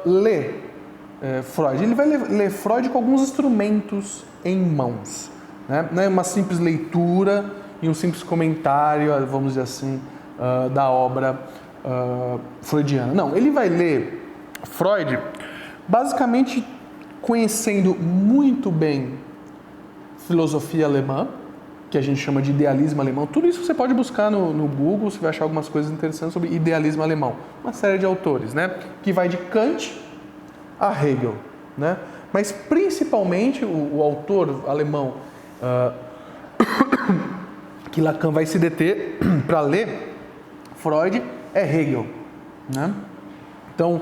lê Freud, ele vai ler Freud com alguns instrumentos em mãos, né? Não é uma simples leitura e um simples comentário, vamos dizer assim, da obra freudiana. Não, ele vai ler Freud basicamente conhecendo muito bem filosofia alemã, que a gente chama de idealismo alemão. Tudo isso você pode buscar no Google, você vai achar algumas coisas interessantes sobre idealismo alemão. Uma série de autores, né? Que vai de Kant a Hegel, né? Mas principalmente o autor alemão que Lacan vai se deter para ler Freud é Hegel, né? Então,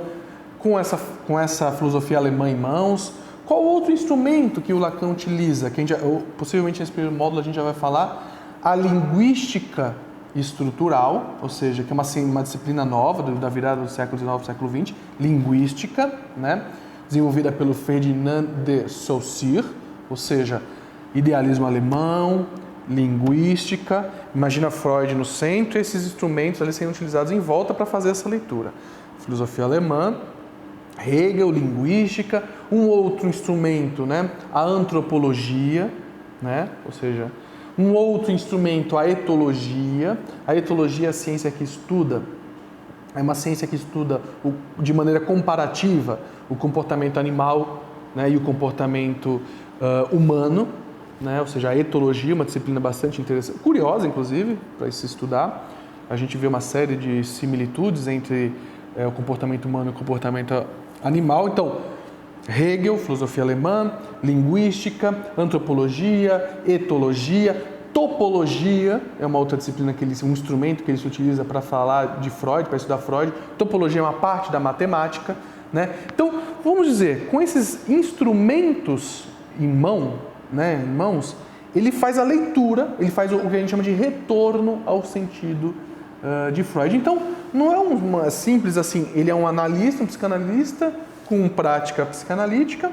com essa filosofia alemã em mãos, qual outro instrumento que o Lacan utiliza? Que possivelmente nesse primeiro módulo a gente já vai falar a linguística estrutural, ou seja, que é uma disciplina nova da virada do século XIX para o século XX, linguística, né? Desenvolvida pelo Ferdinand de Saussure, ou seja, idealismo alemão, linguística. Imagina Freud no centro e esses instrumentos ali sendo utilizados em volta para fazer essa leitura. Filosofia alemã, Hegel, linguística, um outro instrumento, né? A antropologia, né? Ou seja, um outro instrumento, a etologia. A etologia é a ciência que estuda, é uma ciência que estuda de maneira comparativa o comportamento animal, né? E o comportamento humano, né? Ou seja, a etologia, uma disciplina bastante interessante, curiosa inclusive, para se estudar. A gente vê uma série de similitudes entre o comportamento humano e o comportamento animal. Então, Hegel, filosofia alemã, linguística, antropologia, etologia, topologia, é uma outra disciplina, um instrumento que ele se utiliza para falar de Freud, para estudar Freud. Topologia é uma parte da matemática, né? Então, vamos dizer, com esses instrumentos em mãos, ele faz a leitura, ele faz o que a gente chama de retorno ao sentido de Freud. Então, não é uma simples assim, ele é um analista, um psicanalista com prática psicanalítica,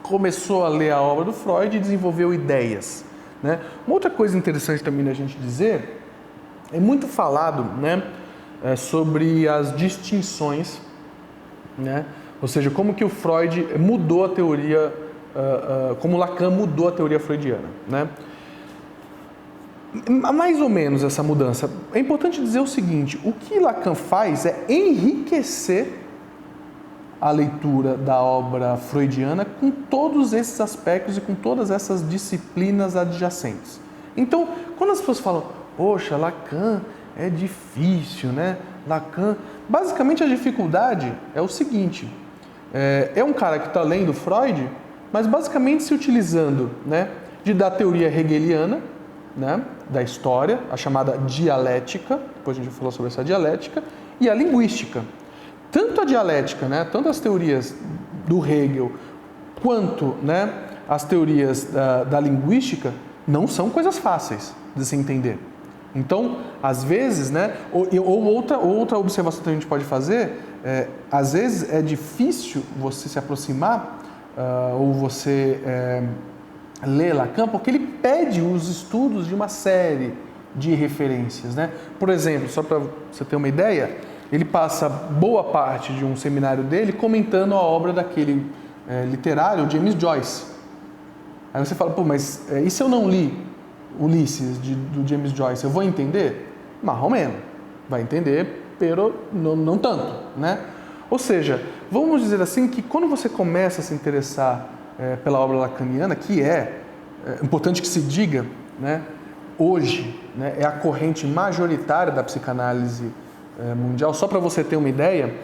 começou a ler a obra do Freud e desenvolveu ideias, né? Uma outra coisa interessante também da gente dizer, é muito falado, né, sobre as distinções, né? Ou seja, como que o Freud mudou a teoria, como Lacan mudou a teoria freudiana, né? Mais ou menos essa mudança. É importante dizer o seguinte, o que Lacan faz é enriquecer a leitura da obra freudiana com todos esses aspectos e com todas essas disciplinas adjacentes. Então, quando as pessoas falam, poxa, Lacan é difícil, né? Lacan... Basicamente, a dificuldade é o seguinte, é um cara que está lendo Freud, mas basicamente se utilizando, né, da teoria hegeliana, né, da história, a chamada dialética, depois a gente vai falar sobre essa dialética, e a linguística. Tanto a dialética, né, tanto as teorias do Hegel, quanto, né, as teorias da linguística, não são coisas fáceis de se entender. Então, às vezes, né, ou outra observação que a gente pode fazer, às vezes é difícil você se aproximar, ou você... ler Lacan, porque ele pede os estudos de uma série de referências, né? Por exemplo, só para você ter uma ideia, ele passa boa parte de um seminário dele comentando a obra daquele literário, James Joyce. Aí você fala, pô, mas e se eu não li Ulisses, do James Joyce, eu vou entender? Mais ou menos. Vai entender, pero não tanto, né? Ou seja, vamos dizer assim que quando você começa a se interessar pela obra lacaniana, que é importante que se diga, né, hoje, né, é a corrente majoritária da psicanálise mundial. Só para você ter uma ideia,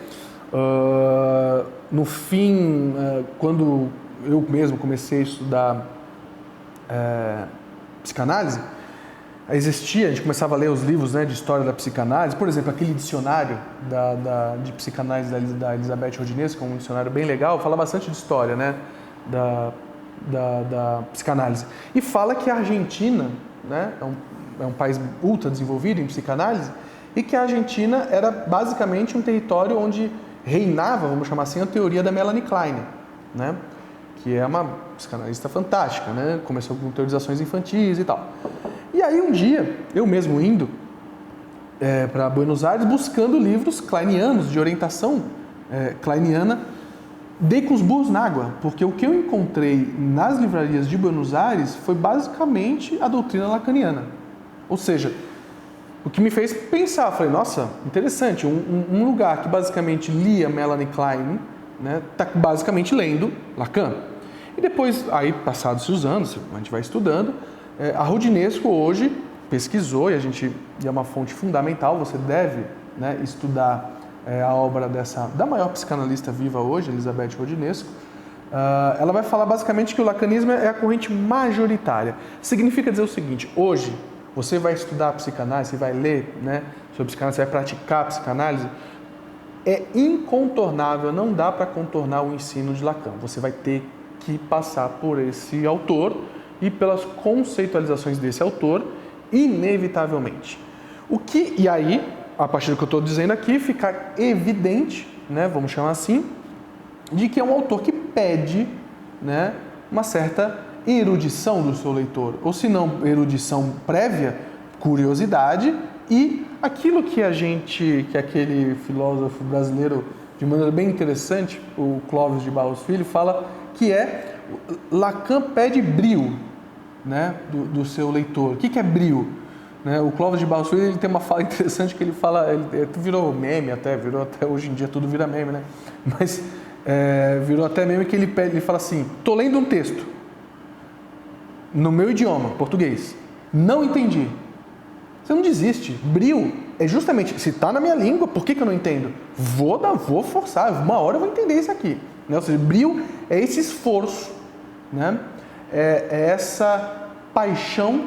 no fim, quando eu mesmo comecei a estudar psicanálise, a gente começava a ler os livros, né, de história da psicanálise, por exemplo, aquele dicionário de psicanálise da Elizabeth Rodinez, que é um dicionário bem legal, fala bastante de história, né, da psicanálise. E fala que a Argentina, né, é um país ultra desenvolvido em psicanálise, e que a Argentina era basicamente um território onde reinava, vamos chamar assim, a teoria da Melanie Klein, né, que é uma psicanalista fantástica, né, começou com teorizações infantis e tal. E aí um dia, eu mesmo indo para Buenos Aires, buscando livros kleinianos de orientação kleiniana, dei com os burros na água, porque o que eu encontrei nas livrarias de Buenos Aires foi basicamente a doutrina lacaniana. Ou seja, o que me fez pensar, falei, nossa, interessante, um lugar que basicamente lia Melanie Klein, né, tá basicamente lendo Lacan. E depois, aí passados os anos, a gente vai estudando, a Roudinesco hoje pesquisou, e é uma fonte fundamental, você deve, né, estudar a obra da maior psicanalista viva hoje, Elizabeth Roudinesco. Ela vai falar basicamente que o lacanismo é a corrente majoritária. Significa dizer o seguinte, hoje você vai estudar psicanálise, você vai ler, né, sobre psicanálise, você vai praticar a psicanálise, é incontornável, não dá para contornar o ensino de Lacan. Você vai ter que passar por esse autor e pelas conceitualizações desse autor, inevitavelmente. E aí, a partir do que eu estou dizendo aqui, fica evidente, né, vamos chamar assim, de que é um autor que pede, né, uma certa erudição do seu leitor, ou se não erudição prévia, curiosidade e aquilo que aquele filósofo brasileiro, de maneira bem interessante, o Clóvis de Barros Filho, fala que Lacan pede brio, né, do seu leitor. O que é brio? Né, o Clóvis de Barros Filho, ele tem uma fala interessante que ele fala, virou meme até, hoje em dia tudo vira meme, né? Mas virou até meme que ele fala assim, tô lendo um texto, no meu idioma, português, não entendi. Você não desiste. Brio é justamente, se está na minha língua, por que eu não entendo? Vou forçar, uma hora eu vou entender isso aqui. Né? Ou seja, brio é esse esforço, né? É essa paixão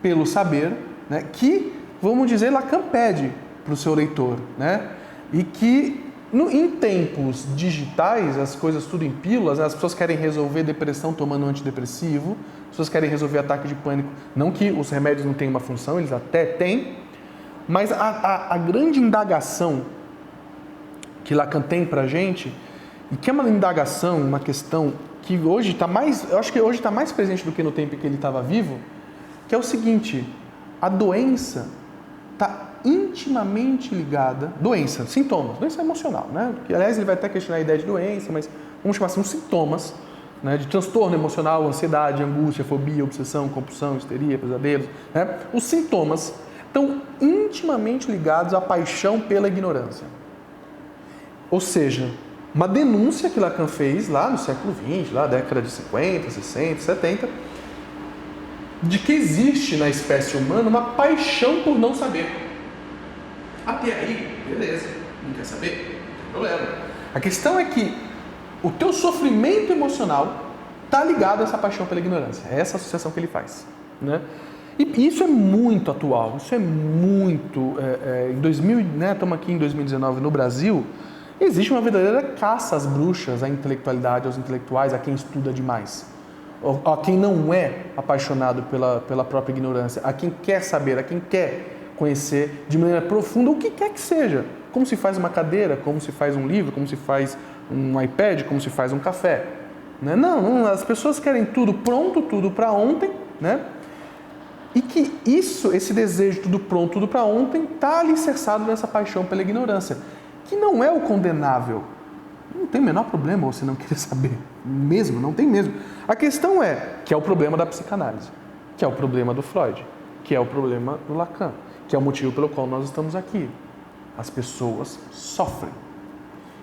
pelo saber, né? Que, vamos dizer, Lacan pede para o seu leitor, né? E que em tempos digitais, as coisas tudo em pílulas, né? As pessoas querem resolver depressão tomando antidepressivo, as pessoas querem resolver ataque de pânico, não que os remédios não tenham uma função, eles até têm, mas a grande indagação que Lacan tem para a gente, e que é uma indagação, uma questão que hoje está mais, eu acho que hoje está mais presente do que no tempo em que ele estava vivo, que é o seguinte, a doença está intimamente ligada, sintomas, doença emocional, né? Que, aliás, ele vai até questionar a ideia de doença, mas vamos chamar assim, os sintomas, né, de transtorno emocional, ansiedade, angústia, fobia, obsessão, compulsão, histeria, pesadelos, né? Os sintomas estão intimamente ligados à paixão pela ignorância. Ou seja, uma denúncia que Lacan fez lá no século XX, lá na década de 50, 60, 70, de que existe na espécie humana uma paixão por não saber. Até aí, beleza, não quer saber? Não tem problema. A questão é que o teu sofrimento emocional está ligado a essa paixão pela ignorância. É essa associação que ele faz, né? E isso é muito atual, isso é muito... em 2000, né, estamos aqui em 2019 no Brasil, existe uma verdadeira caça às bruxas, à intelectualidade, aos intelectuais, a quem estuda demais. A quem não é apaixonado pela própria ignorância, a quem quer saber, a quem quer conhecer de maneira profunda o que quer que seja. Como se faz uma cadeira, como se faz um livro, como se faz um iPad, como se faz um café. Né? Não, as pessoas querem tudo pronto, tudo para ontem, né? E que esse desejo tudo pronto, tudo para ontem, está alicerçado nessa paixão pela ignorância, que não é o condenável. Não tem o menor problema você não querer saber, mesmo, não tem mesmo. A questão que é o problema da psicanálise, que é o problema do Freud, que é o problema do Lacan, que é o motivo pelo qual nós estamos aqui. As pessoas sofrem.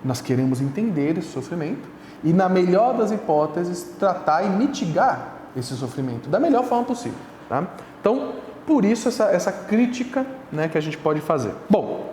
Nós queremos entender esse sofrimento e, na melhor das hipóteses, tratar e mitigar esse sofrimento da melhor forma possível. Tá? Então, por isso essa crítica, né, que a gente pode fazer. Bom,